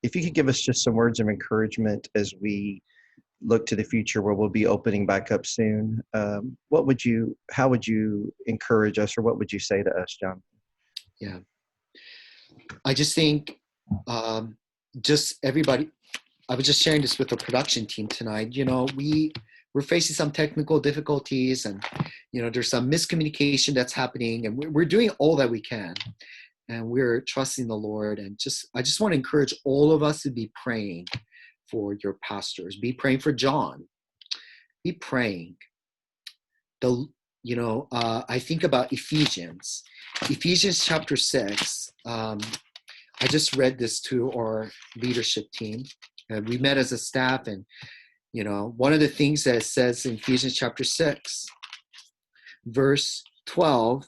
if you could give us just some words of encouragement as we look to the future where we'll be opening back up soon, how would you encourage us, or what would you say to us, John? Yeah. I just think just everybody, I was just sharing this with the production team tonight. We're facing some technical difficulties, and there's some miscommunication that's happening, and we're doing all that we can, and we're trusting the Lord. And I just want to encourage all of us to be praying for your pastors. Be praying for John. Be praying. I think about Ephesians chapter 6. I just read this to our leadership team, and we met as a staff. And one of the things that it says in Ephesians chapter 6, verse 12,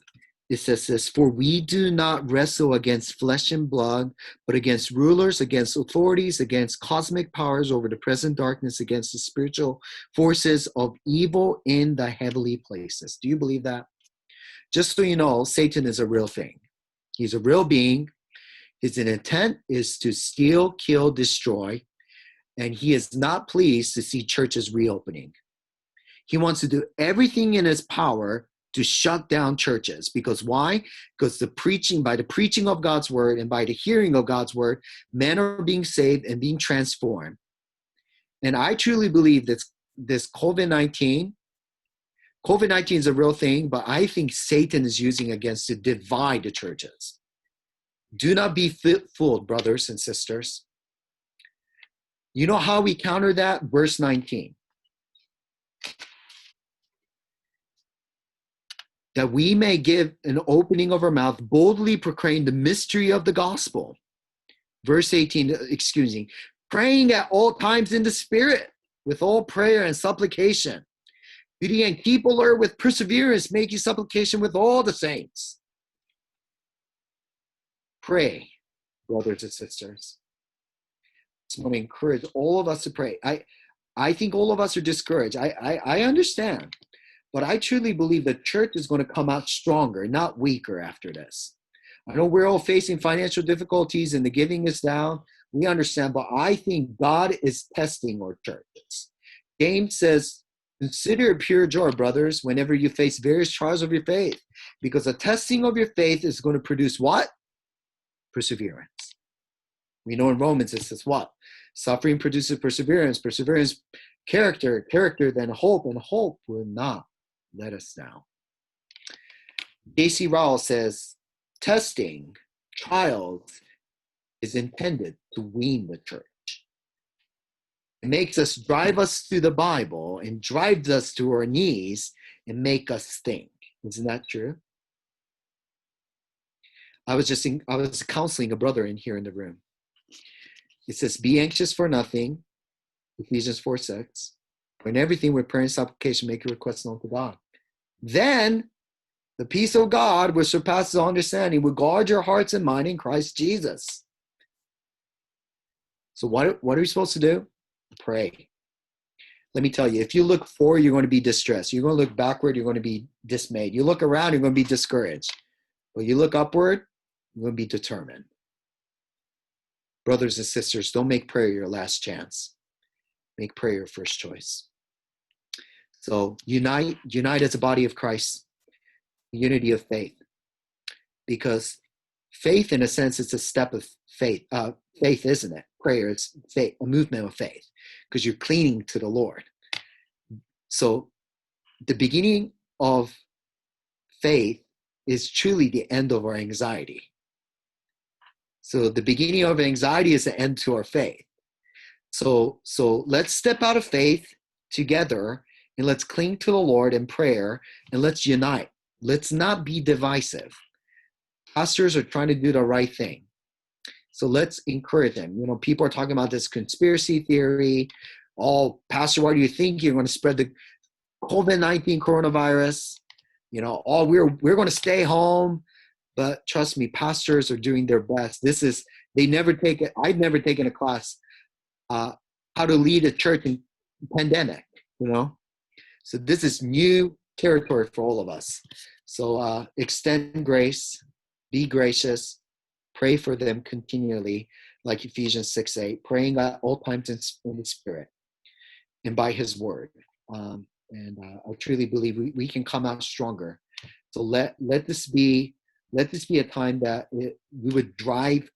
it says this: "For we do not wrestle against flesh and blood, but against rulers, against authorities, against cosmic powers over the present darkness, against the spiritual forces of evil in the heavenly places." Do you believe that? Just so you know, Satan is a real thing. He's a real being. His intent is to steal, kill, destroy, and he is not pleased to see churches reopening. He wants to do everything in his power to shut down churches. Because why? Because by the preaching of God's word and by the hearing of God's word, men are being saved and being transformed. And I truly believe that this COVID-19 is a real thing, but I think Satan is using against to divide the churches. Do not be fooled, brothers and sisters. You know how we counter that? Verse 19. That we may give an opening of our mouth, boldly proclaim the mystery of the gospel. Verse 18, praying at all times in the Spirit, with all prayer and supplication. And keep alert with perseverance, making supplication with all the saints. Pray, brothers and sisters. I just want to encourage all of us to pray. I think all of us are discouraged. I understand. But I truly believe the church is going to come out stronger, not weaker after this. I know we're all facing financial difficulties and the giving is down. We understand, but I think God is testing our churches. James says, "Consider it pure joy, brothers, whenever you face various trials of your faith, because the testing of your faith is going to produce what? Perseverance." We know in Romans it says what? Suffering produces perseverance, perseverance, character, then hope, and hope will not let us down. J.C. Rowell says, testing, trials, is intended to wean the church. It makes us drive us through the Bible and drives us to our knees and make us think. Isn't that true? I was counseling a brother in here in the room. It says, "Be anxious for nothing," Ephesians 4:6. "In everything with prayer and supplication, make your requests known to God. Then the peace of God, which surpasses all understanding, will guard your hearts and mind in Christ Jesus." So what are we supposed to do? Pray. Let me tell you, if you look forward, you're going to be distressed. You're going to look backward, you're going to be dismayed. You look around, you're going to be discouraged. But you look upward, you're going to be determined. Brothers and sisters, don't make prayer your last chance. Make prayer your first choice. So unite as a body of Christ, unity of faith. Because faith, in a sense, it's a step of faith. Faith, isn't it? Prayer is faith, a movement of faith, because you're clinging to the Lord. So the beginning of faith is truly the end of our anxiety. So the beginning of anxiety is the end to our faith. So let's step out of faith together and let's cling to the Lord in prayer and let's unite. Let's not be divisive. Pastors are trying to do the right thing. So let's encourage them. People are talking about this conspiracy theory. Oh, Pastor, why do you think you're going to spread the COVID-19 coronavirus? We're going to stay home. But trust me, pastors are doing their best. I've never taken a class, how to lead a church in pandemic, So this is new territory for all of us. So extend grace, be gracious, pray for them continually. like Ephesians 6:8, praying at all times in the Spirit and by His Word. I truly believe we can come out stronger. So let this be a time that you would drive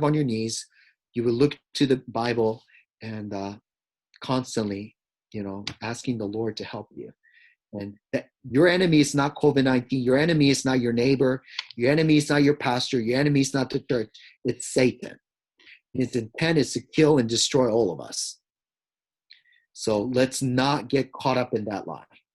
on your knees, you would look to the Bible, and constantly, asking the Lord to help you. And that your enemy is not COVID-19. Your enemy is not your neighbor. Your enemy is not your pastor. Your enemy is not the church. It's Satan. His intent is to kill and destroy all of us. So let's not get caught up in that lie.